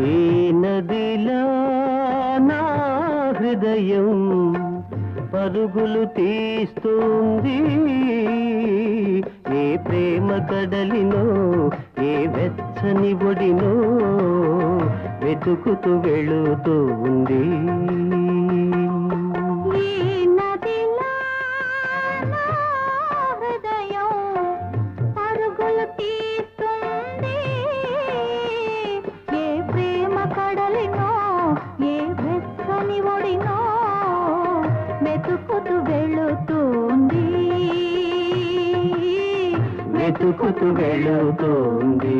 ఈ నదిలా నా హృదయం పరుగులు తీస్తుంది. ఏ ప్రేమ కడలినో ఏ వెచ్చని ఒడినో వెతుకుతూ వెళుతుంది. వెతుకుతూ వెళుతుంది.